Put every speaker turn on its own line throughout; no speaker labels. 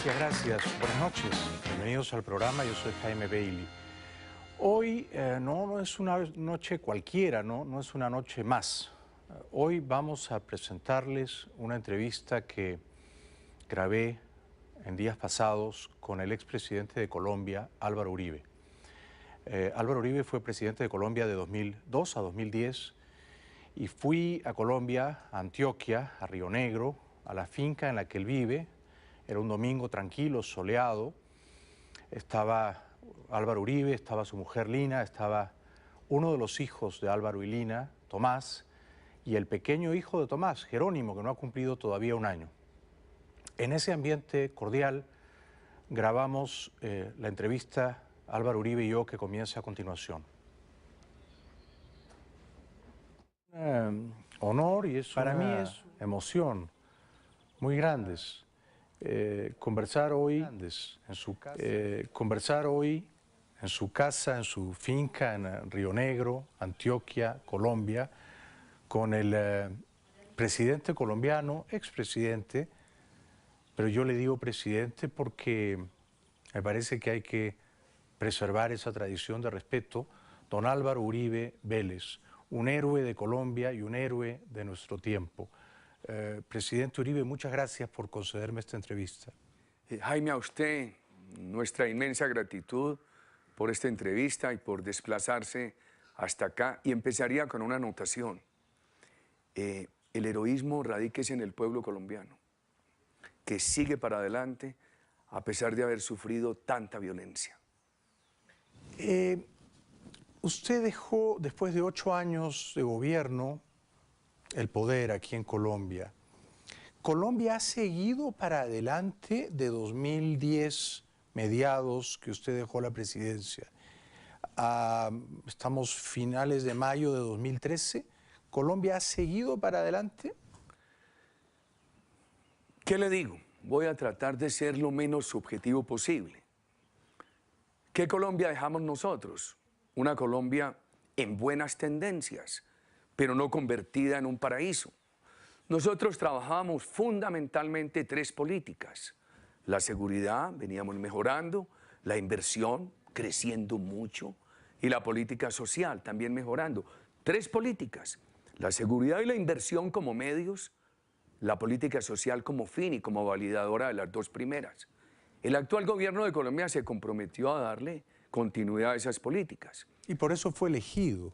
Gracias, gracias. Buenas noches. Bienvenidos al programa. Yo soy Jaime Bailey. Hoy no es una noche cualquiera, no es una noche más. Hoy vamos a presentarles una entrevista que grabé en días pasados con el expresidente de Colombia, Álvaro Uribe. Álvaro Uribe fue presidente de Colombia de 2002 a 2010 y fui a Colombia, a Antioquia, a Río Negro, a la finca en la que él vive. Era un domingo tranquilo, soleado. Estaba Álvaro Uribe, estaba su mujer Lina, estaba uno de los hijos de Álvaro y Lina, Tomás, y el pequeño hijo de Tomás, Jerónimo, que no ha cumplido todavía un año. En ese ambiente cordial grabamos la entrevista Álvaro Uribe y yo, que comienza a continuación. Honor y para mí es emoción muy grandes. Conversar hoy en su casa, en su finca en Río Negro, Antioquia, Colombia, con el presidente colombiano, expresidente, pero yo le digo presidente porque me parece que hay que preservar esa tradición de respeto, don Álvaro Uribe Vélez, un héroe de Colombia y un héroe de nuestro tiempo. Presidente Uribe, muchas gracias por concederme esta entrevista.
Jaime, a usted nuestra inmensa gratitud por esta entrevista y por desplazarse hasta acá. Y empezaría con una anotación. El heroísmo radíquese en el pueblo colombiano, que sigue para adelante a pesar de haber sufrido tanta violencia.
Usted dejó, después de 8 años de gobierno, el poder aquí en Colombia. Colombia ha seguido para adelante de 2010, mediados, que usted dejó la presidencia. Estamos finales de mayo de 2013. ¿Colombia ha seguido para adelante?
¿Qué le digo? Voy a tratar de ser lo menos subjetivo posible. ¿Qué Colombia dejamos nosotros? Una Colombia en buenas tendencias, pero no convertida en un paraíso. Nosotros trabajamos fundamentalmente 3 políticas. La seguridad, veníamos mejorando, la inversión, creciendo mucho, y la política social, también mejorando. 3 políticas, la seguridad y la inversión como medios, la política social como fin y como validadora de las 2 primeras. El actual gobierno de Colombia se comprometió a darle continuidad a esas políticas.
Y por eso fue elegido.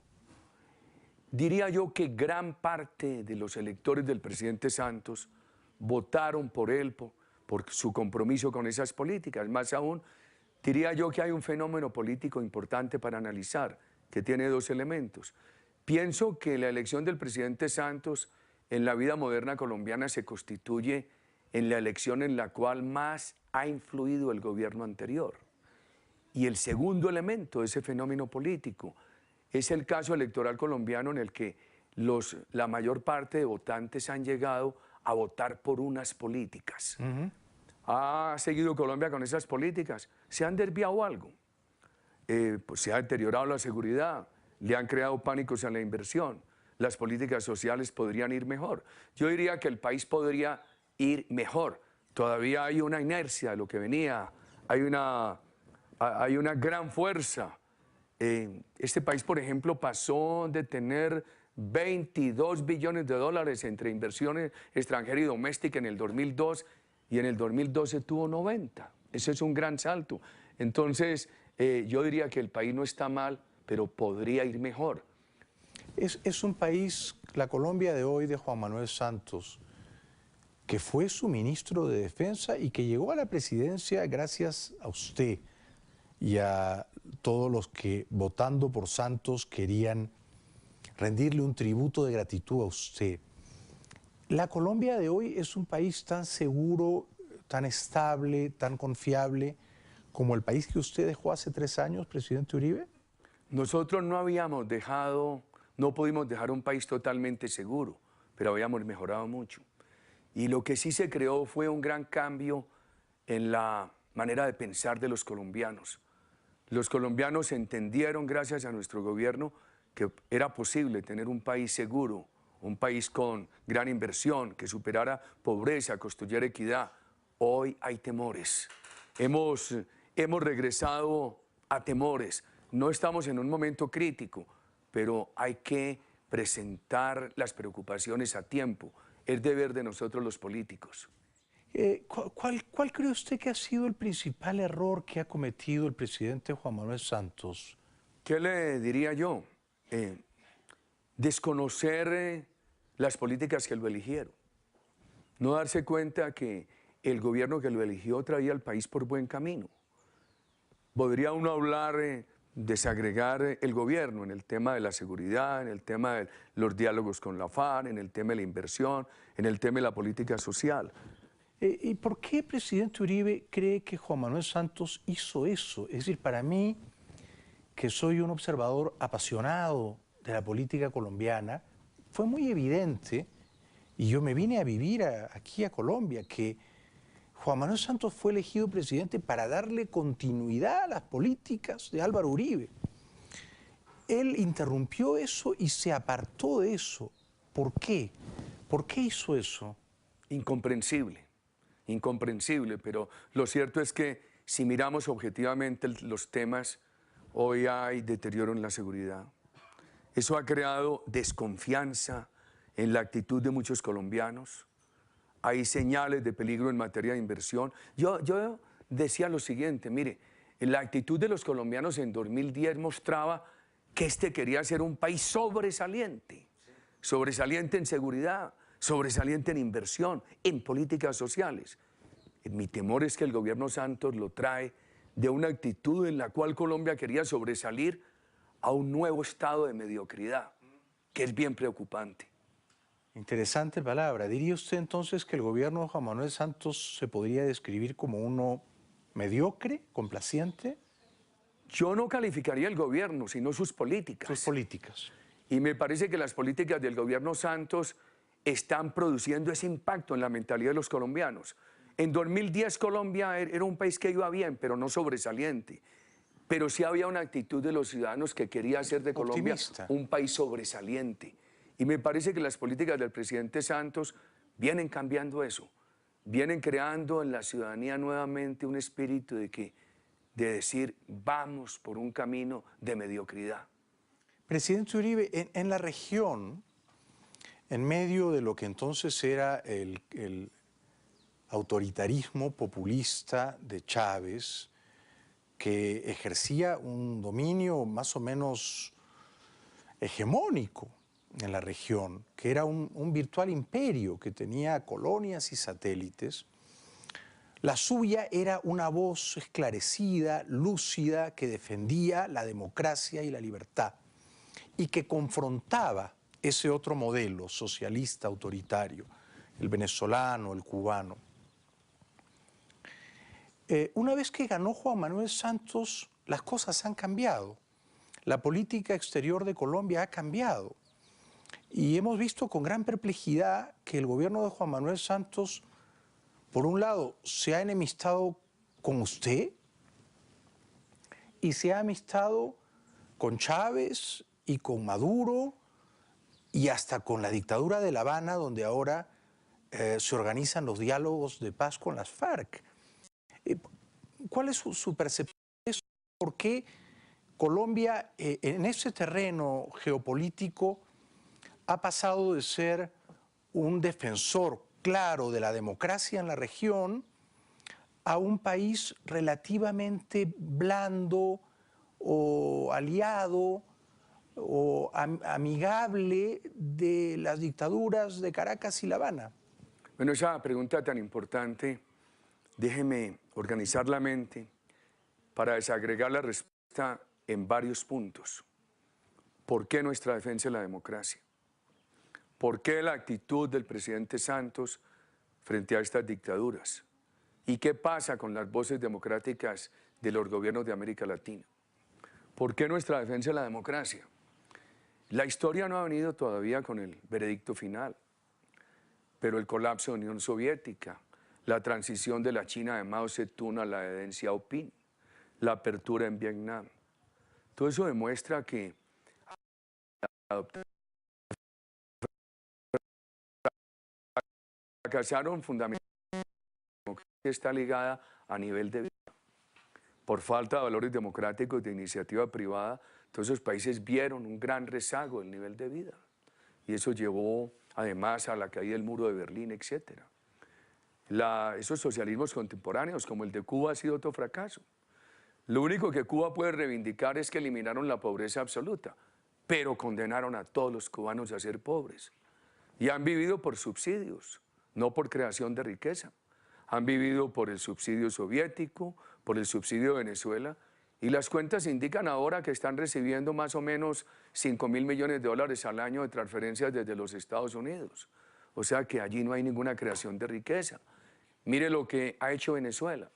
Diría yo que gran parte de los electores del presidente Santos votaron por él, por su compromiso con esas políticas. Más aún, diría yo que hay un fenómeno político importante para analizar, que tiene 2 elementos. Pienso que la elección del presidente Santos en la vida moderna colombiana se constituye en la elección en la cual más ha influido el gobierno anterior. Y el segundo elemento de ese fenómeno político es el caso electoral colombiano en el que la mayor parte de votantes han llegado a votar por unas políticas. ¿Ha seguido Colombia con esas políticas? ¿Se han desviado algo? Pues se ha deteriorado la seguridad, le han creado pánicos a la inversión, las políticas sociales podrían ir mejor. Yo diría que el país podría ir mejor. Todavía hay una inercia de lo que venía, hay una gran fuerza. Este país, por ejemplo, pasó de tener 22 billones de dólares entre inversiones extranjera y doméstica en el 2002 y en el 2012 tuvo 90. Ese es un gran salto. Entonces, yo diría que el país no está mal, pero podría ir mejor.
Es un país, la Colombia de hoy de Juan Manuel Santos, que fue su ministro de Defensa y que llegó a la presidencia gracias a usted y a todos los que, votando por Santos, querían rendirle un tributo de gratitud a usted. La Colombia de hoy es un país tan seguro, tan estable, tan confiable como el país que usted dejó hace 3 años, presidente Uribe.
Nosotros no pudimos dejar un país totalmente seguro, pero habíamos mejorado mucho. Y lo que sí se creó fue un gran cambio en la manera de pensar de los colombianos. Los colombianos entendieron, gracias a nuestro gobierno, que era posible tener un país seguro, un país con gran inversión, que superara pobreza, construyera equidad, Hoy hay temores. Hemos regresado a temores. No estamos en un momento crítico, pero hay que presentar las preocupaciones a tiempo. Es deber de nosotros los políticos.
¿Cuál cree usted que ha sido el principal error que ha cometido el presidente Juan Manuel Santos?
¿Qué le diría yo? Desconocer las políticas que lo eligieron. No darse cuenta que el gobierno que lo eligió traía al país por buen camino. Podría uno hablar, desagregar el gobierno en el tema de la seguridad, en el tema de los diálogos con la FARC, en el tema de la inversión, en el tema de la política social.
¿Y por qué, presidente Uribe, cree que Juan Manuel Santos hizo eso? Es decir, para mí, que soy un observador apasionado de la política colombiana, fue muy evidente, y yo me vine a vivir aquí a Colombia, que Juan Manuel Santos fue elegido presidente para darle continuidad a las políticas de Álvaro Uribe. Él interrumpió eso y se apartó de eso. ¿Por qué? ¿Por qué hizo eso?
Incomprensible, incomprensible, pero lo cierto es que si miramos objetivamente los temas, hoy hay deterioro en la seguridad. Eso ha creado desconfianza en la actitud de muchos colombianos. Hay señales de peligro en materia de inversión. Yo decía lo siguiente, mire, la actitud de los colombianos en 2010 mostraba que este quería ser un país sobresaliente, sobresaliente en seguridad, sobresaliente en inversión, en políticas sociales. Mi temor es que el gobierno Santos lo trae de una actitud en la cual Colombia quería sobresalir a un nuevo estado de mediocridad, que es bien preocupante.
Interesante palabra. ¿Diría usted entonces que el gobierno de Juan Manuel Santos se podría describir como uno mediocre, complaciente?
Yo no calificaría el gobierno, sino sus políticas.
Sus políticas.
Y me parece que las políticas del gobierno Santos están produciendo ese impacto en la mentalidad de los colombianos. En 2010 Colombia era un país que iba bien, pero no sobresaliente. Pero sí había una actitud de los ciudadanos que quería hacer de Colombia un país sobresaliente. Y me parece que las políticas del presidente Santos vienen cambiando eso. Vienen creando en la ciudadanía nuevamente un espíritu de decir, vamos por un camino de mediocridad.
Presidente Uribe, en la región, en medio de lo que entonces era el autoritarismo populista de Chávez, que ejercía un dominio más o menos hegemónico en la región, que era un virtual imperio que tenía colonias y satélites, la suya era una voz esclarecida, lúcida, que defendía la democracia y la libertad y que confrontaba ese otro modelo socialista autoritario, el venezolano, el cubano. Una vez que ganó Juan Manuel Santos, las cosas han cambiado. La política exterior de Colombia ha cambiado. Y hemos visto con gran perplejidad que el gobierno de Juan Manuel Santos, por un lado, se ha enemistado con usted y se ha amistado con Chávez y con Maduro y hasta con la dictadura de La Habana, donde ahora se organizan los diálogos de paz con las FARC. ¿Cuál es su percepción de eso? ¿Por qué Colombia en ese terreno geopolítico ha pasado de ser un defensor claro de la democracia en la región a un país relativamente blando o aliado o amigable de las dictaduras de Caracas y La Habana?
Bueno, esa pregunta tan importante, déjeme organizar la mente para desagregar la respuesta en varios puntos. ¿Por qué nuestra defensa de la democracia? ¿Por qué la actitud del presidente Santos frente a estas dictaduras? ¿Y qué pasa con las voces democráticas de los gobiernos de América Latina? ¿Por qué nuestra defensa de la democracia? La historia no ha venido todavía con el veredicto final, pero el colapso de la Unión Soviética, la transición de la China de Mao Zedong a la de Deng Xiaoping, la apertura en Vietnam, todo eso demuestra que fracasaron fundamentalmente está ligada a nivel de vida. Por falta de valores democráticos de iniciativa privada, todos esos países vieron un gran rezago del nivel de vida. Y eso llevó además a la caída del muro de Berlín, etc. Esos socialismos contemporáneos, como el de Cuba, ha sido otro fracaso. Lo único que Cuba puede reivindicar es que eliminaron la pobreza absoluta, pero condenaron a todos los cubanos a ser pobres. Y han vivido por subsidios, no por creación de riqueza. Han vivido por el subsidio soviético, por el subsidio de Venezuela, y las cuentas indican ahora que están recibiendo más o menos 5.000 millones de dólares al año de transferencias desde los Estados Unidos. O sea que allí no hay ninguna creación de riqueza. Mire lo que ha hecho Venezuela.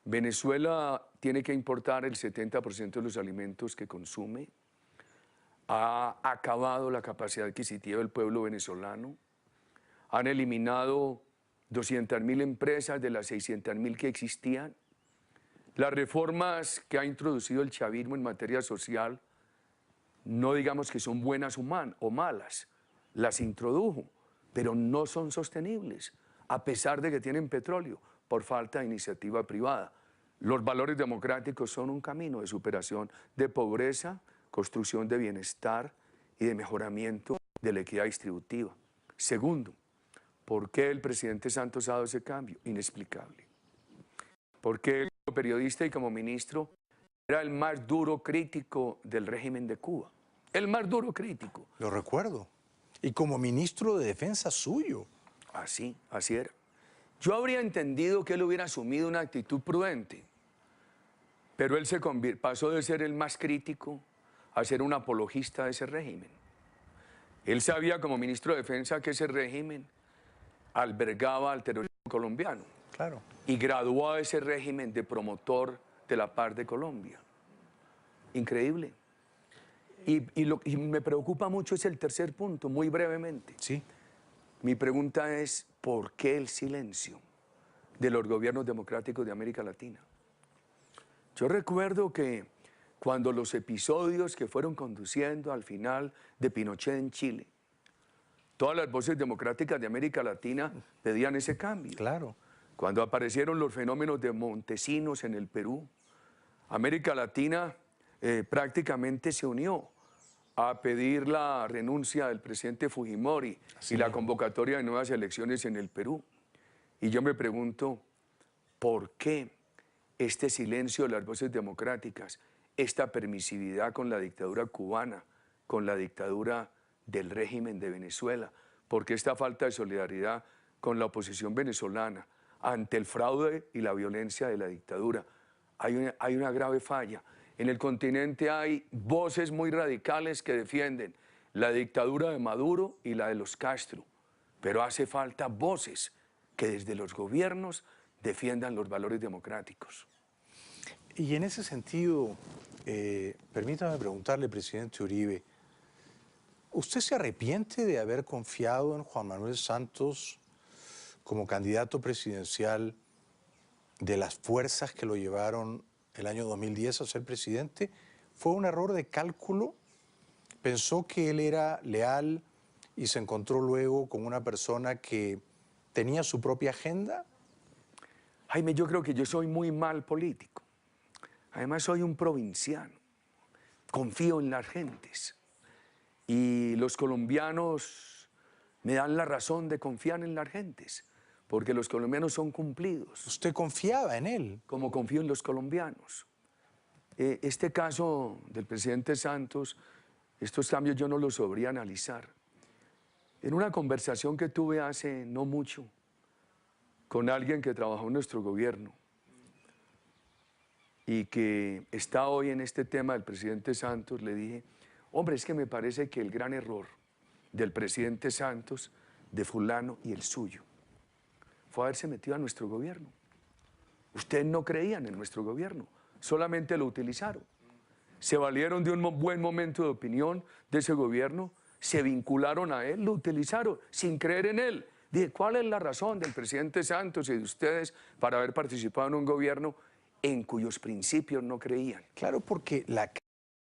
Venezuela tiene que importar el 70% de los alimentos que consume. Ha acabado la capacidad adquisitiva del pueblo venezolano. Han eliminado 200.000 empresas de las 600.000 que existían. Las reformas que ha introducido el chavismo en materia social, no digamos que son buenas o malas, las introdujo, pero no son sostenibles, a pesar de que tienen petróleo, por falta de iniciativa privada. Los valores democráticos son un camino de superación de pobreza, construcción de bienestar y de mejoramiento de la equidad distributiva. Segundo, ¿por qué el presidente Santos ha dado ese cambio? Inexplicable. ¿Por qué como periodista y como ministro era el más duro crítico del régimen de Cuba? El más duro crítico.
Lo recuerdo. Y como ministro de Defensa suyo.
Así era. Yo habría entendido que él hubiera asumido una actitud prudente, pero él pasó de ser el más crítico a ser un apologista de ese régimen. Él sabía como ministro de Defensa que ese régimen albergaba al terrorismo colombiano.
Claro.
Y graduó a ese régimen de promotor de la paz de Colombia. Increíble. Y me preocupa mucho es el tercer punto, muy brevemente.
Sí.
Mi pregunta es, ¿por qué el silencio de los gobiernos democráticos de América Latina? Yo recuerdo que cuando los episodios que fueron conduciendo al final de Pinochet en Chile, todas las voces democráticas de América Latina pedían ese cambio.
Claro.
Cuando aparecieron los fenómenos de Montesinos en el Perú, América Latina prácticamente se unió a pedir la renuncia del presidente Fujimori y la convocatoria de nuevas elecciones en el Perú. Y yo me pregunto, ¿por qué este silencio de las voces democráticas, esta permisividad con la dictadura cubana, con la dictadura del régimen de Venezuela? ¿Por qué esta falta de solidaridad con la oposición venezolana ante el fraude y la violencia de la dictadura? Hay una grave falla. En el continente hay voces muy radicales que defienden la dictadura de Maduro y la de los Castro, pero hace falta voces que desde los gobiernos defiendan los valores democráticos.
Y en ese sentido, permítame preguntarle, presidente Uribe, ¿usted se arrepiente de haber confiado en Juan Manuel Santos como candidato presidencial de las fuerzas que lo llevaron el año 2010 a ser presidente? ¿Fue un error de cálculo? ¿Pensó que él era leal y se encontró luego con una persona que tenía su propia agenda?
Jaime, yo creo que yo soy muy mal político. Además soy un provinciano. Confío en las gentes. Y los colombianos me dan la razón de confiar en las gentes, porque los colombianos son cumplidos.
¿Usted confiaba en él?
Como confío en los colombianos. Este caso del presidente Santos, estos cambios yo no los sabría analizar. En una conversación que tuve hace no mucho con alguien que trabajó en nuestro gobierno y que está hoy en este tema del presidente Santos, le dije, hombre, es que me parece que el gran error del presidente Santos, de fulano y el suyo, fue haberse metido a nuestro gobierno. Ustedes no creían en nuestro gobierno, solamente lo utilizaron. Se valieron de un buen momento de opinión de ese gobierno, se vincularon a él, lo utilizaron sin creer en él. Dije, ¿cuál es la razón del presidente Santos y de ustedes para haber participado en un gobierno en cuyos principios no creían?
Claro, porque la